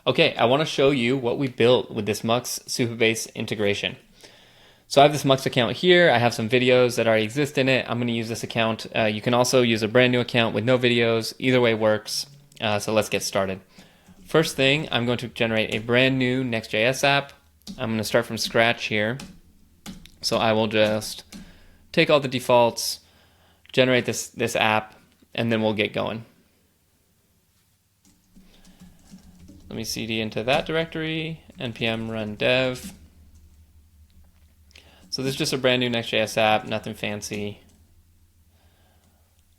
Okay, I want to show you what we built with this Mux Supabase integration. So I have this Mux account here. I have some videos that already exist in it. I'm going to use this account. You can also use a brand new account with no videos. Either way works. So let's get started. First thing, I'm going to generate a brand new Next.js app. I'm going to start from scratch here. So I will just take all the defaults, generate this app, and then we'll get going. Let me cd into that directory, npm run dev. So this is just a brand new Next.js app, nothing fancy.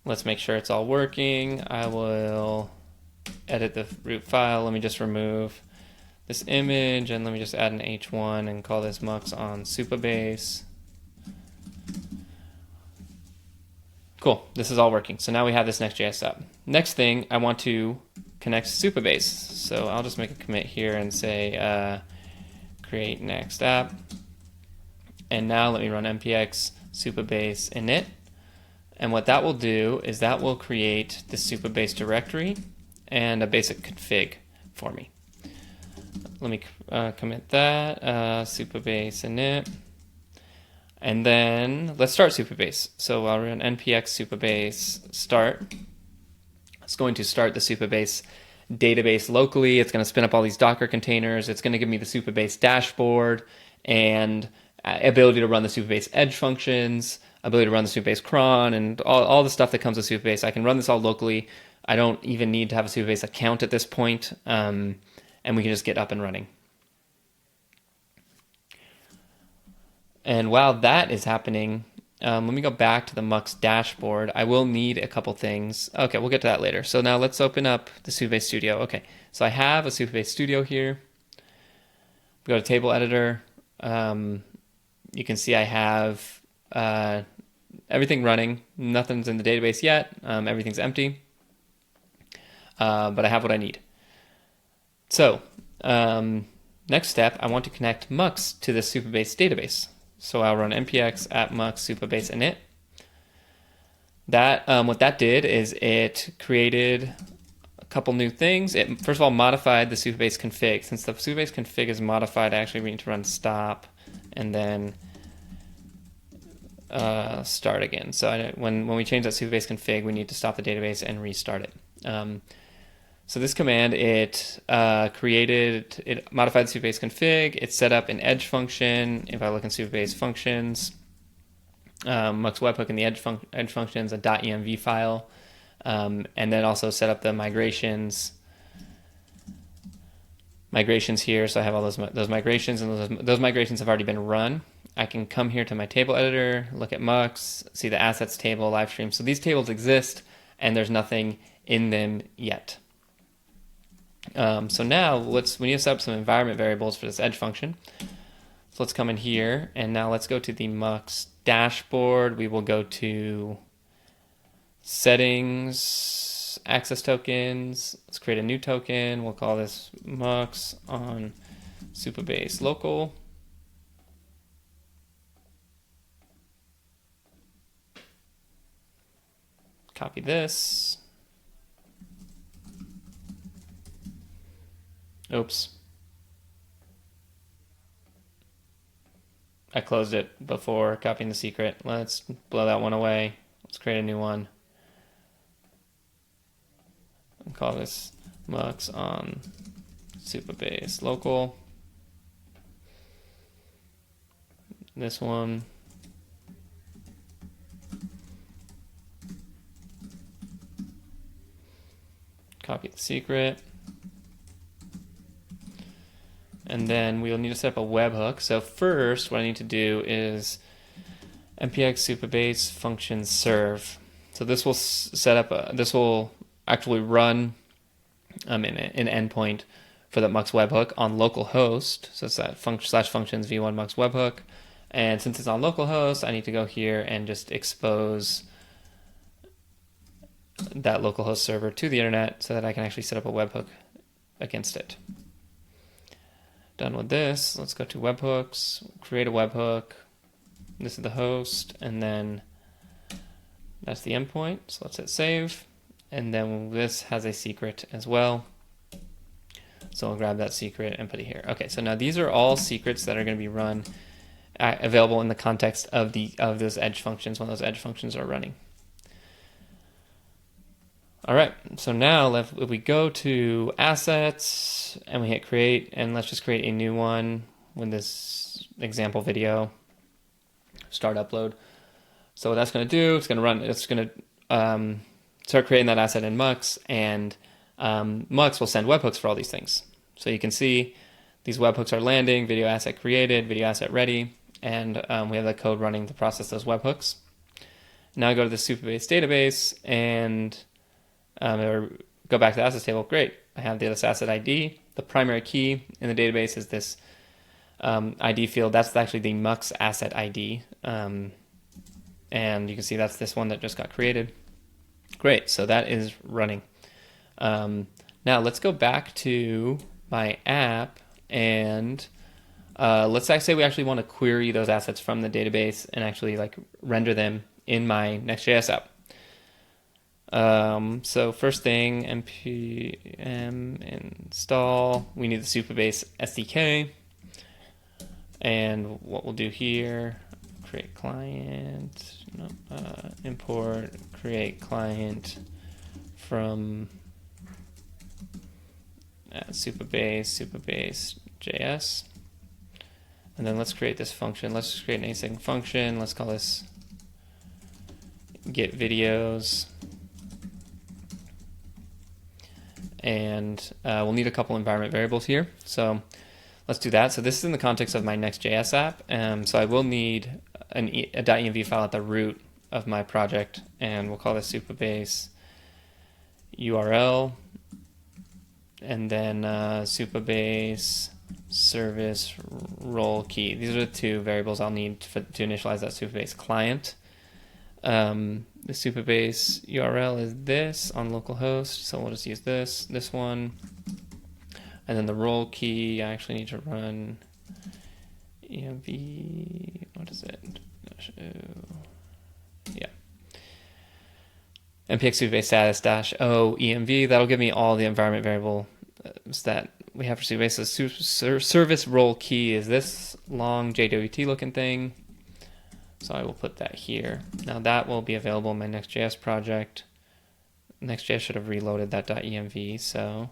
Let's make sure it's all working. I will edit the root file. Let me just remove this image and let me just add an h1 and call this mux on Supabase. Cool, this is all working. So now we have this Next.js app. Next thing, I want to connect Supabase. So I'll just make a commit here and say create next app. And now let me run npx Supabase init. And what that will do is that will create the Supabase directory and a basic config for me. Let me commit that, Supabase init. And then let's start Supabase. So I'll run npx Supabase start. It's going to start the Supabase database locally. It's going to spin up all these Docker containers. It's going to give me the Supabase dashboard and ability to run the Supabase edge functions, ability to run the Supabase cron, and all the stuff that comes with Supabase. I can run this all locally. I don't even need to have a Supabase account at this point, and we can just get up and running. And while that is happening, let me go back to the Mux dashboard. I will need a couple things. Okay, we'll get to that later. So now let's open up the Supabase Studio. Okay, so I have a Supabase Studio here. We go to table editor. You can see I have everything running. Nothing's in the database yet. Everything's empty. But I have what I need. So next step, I want to connect Mux to the Supabase database. So I'll run npx at mux Supabase init. That what that did is it created a couple new things. It first of all modified the Supabase config. Since the Supabase config is modified, I actually need to run stop and then start again. So when we change that Supabase config, we need to stop the database and restart it. So this command, it modified the Supabase config. It set up an edge function. If I look in Supabase functions, Mux webhook in the edge functions, a .env file, and then also set up the migrations here. So I have all those migrations, and those migrations have already been run. I can come here to my table editor, look at Mux, see the assets table, live stream. So these tables exist, and there's nothing in them yet. So now we need to set up some environment variables for this edge function. So let's come in here, and now let's go to the Mux dashboard. We will go to settings, access tokens. Let's create a new token. We'll call this Mux on Supabase local. Copy this. Oops. I closed it before copying the secret. Let's blow that one away. Let's create a new one. And call this Mux on Supabase local. This one. Copy the secret. And then we'll need to set up a webhook. So first, what I need to do is npx Supabase function serve. So this will this will actually run an endpoint for the Mux webhook on localhost. So it's that /functions v1 Mux webhook. And since it's on localhost, I need to go here and just expose that localhost server to the internet so that I can actually set up a webhook against it. Done with this, let's go to webhooks, create a webhook. This is the host, and then that's the endpoint. So let's hit save. And then this has a secret as well. So I'll grab that secret and put it here. Okay, so now these are all secrets that are going to be run available in the context of those edge functions when those edge functions are running. All right, so now if we go to assets and we hit create, and let's just create a new one with this example video, start upload. So what that's going to do, it's going to start creating that asset in Mux, and Mux will send webhooks for all these things. So you can see these webhooks are landing, video asset created, video asset ready, and we have the code running to process those webhooks. Now I go to the Supabase database and or go back to the assets table. Great, I have this asset ID. The primary key in the database is this ID field. That's actually the Mux asset ID. And you can see that's this one that just got created. Great, so that is running. Now let's go back to my app and let's say we actually want to query those assets from the database and actually like render them in my Next.js app. So first thing, npm install, we need the Supabase SDK. And what we'll do here, create client, import create client from Supabase JS. And then let's create this function. Let's just create an async function. Let's call this get videos. And we'll need a couple environment variables here. So let's do that. So this is in the context of my Next.js app. So I will need a .env file at the root of my project, and we'll call this Supabase URL, and then Supabase service role key. These are the two variables I'll need to initialize that Supabase client. The Supabase URL is this on localhost, so we'll just use this one. And then the role key, I actually need to run env, what is it? Yeah. npx Supabase status -o env, that'll give me all the environment variables that we have for Supabase. So service role key is this long JWT looking thing. So I will put that here. Now that will be available in my Next.js project. Next.js should have reloaded that .env, so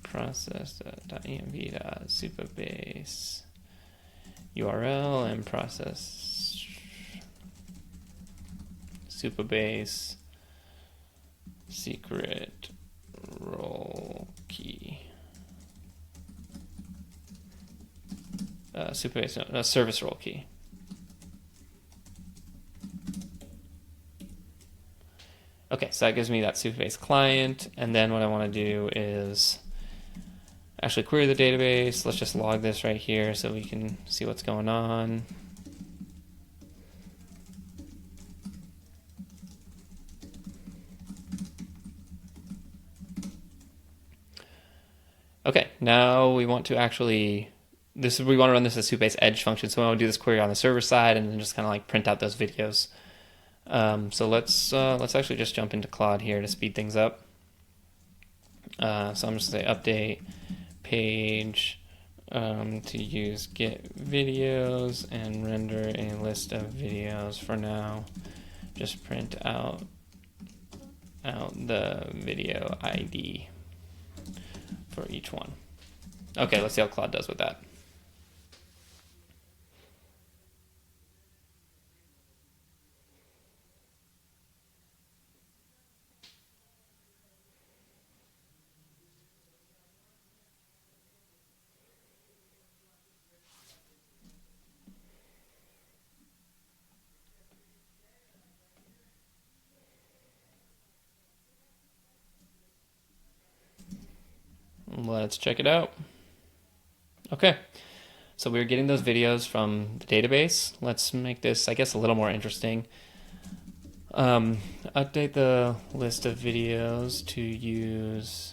process.env.supabase URL and process Supabase secret role key. Supabase service role key. Okay, so that gives me that Supabase client, and then what I want to do is actually query the database. Let's just log this right here so we can see what's going on. Okay, now we want to actually we want to run this as Supabase edge function, so we want to do this query on the server side and then just kind of like print out those videos. So let's actually just jump into Claude here to speed things up. So I'm just going to say update page to use get videos and render a list of videos for now. Just print out the video ID for each one. Okay, let's see how Claude does with that. Let's check it out. Okay, so we're getting those videos from the database. Let's make this, I guess, a little more interesting. Update the list of videos to use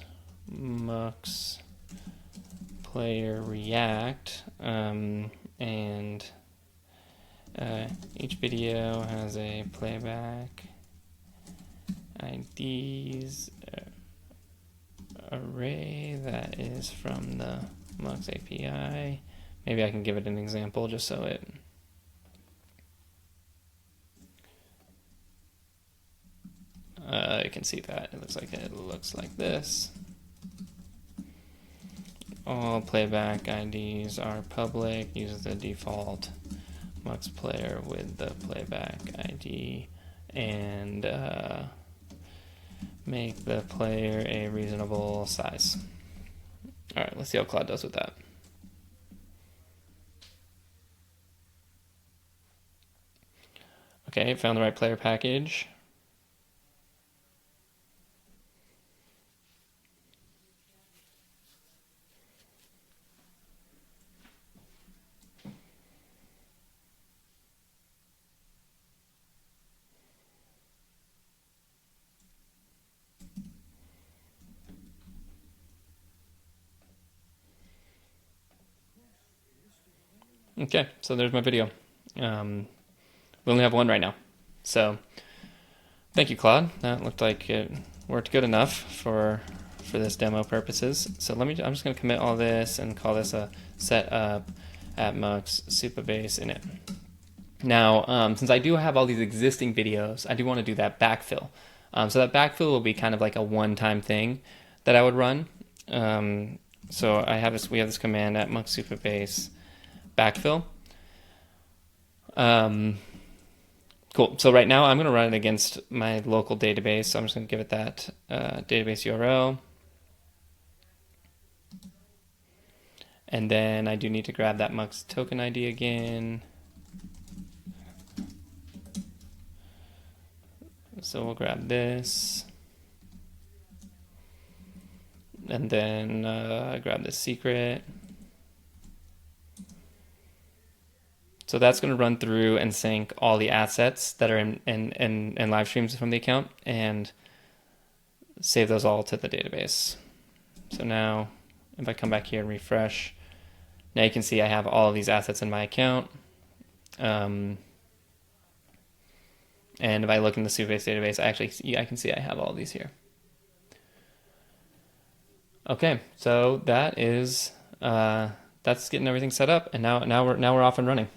Mux player React, and each video has a playback IDs array that is from the Mux API. Maybe I can give it an example just so it you can see that it looks like this. All playback IDs are public. Uses the default Mux player with the playback ID, and make the player a reasonable size. All right, let's see how Claude does with that. Okay, found the right player package. Okay, so there's my video. We only have one right now. So thank you, Claude. That looked like it worked good enough for this demo purposes. So I'm just going to commit all this and call this a setup at Mux Supabase init. Now, since I do have all these existing videos, I do want to do that backfill. So that backfill will be kind of like a one-time thing that I would run. So we have this command at Mux Supabase backfill. Cool. So right now I'm going to run it against my local database. So I'm just going to give it that database URL. And then I do need to grab that Mux token ID again. So we'll grab this. And then grab the secret. So that's going to run through and sync all the assets that are in live streams from the account and save those all to the database. So now if I come back here and refresh, now you can see I have all of these assets in my account. And if I look in the Supabase database, I can see I have all of these here. Okay, so that is that's getting everything set up, and now we're off and running.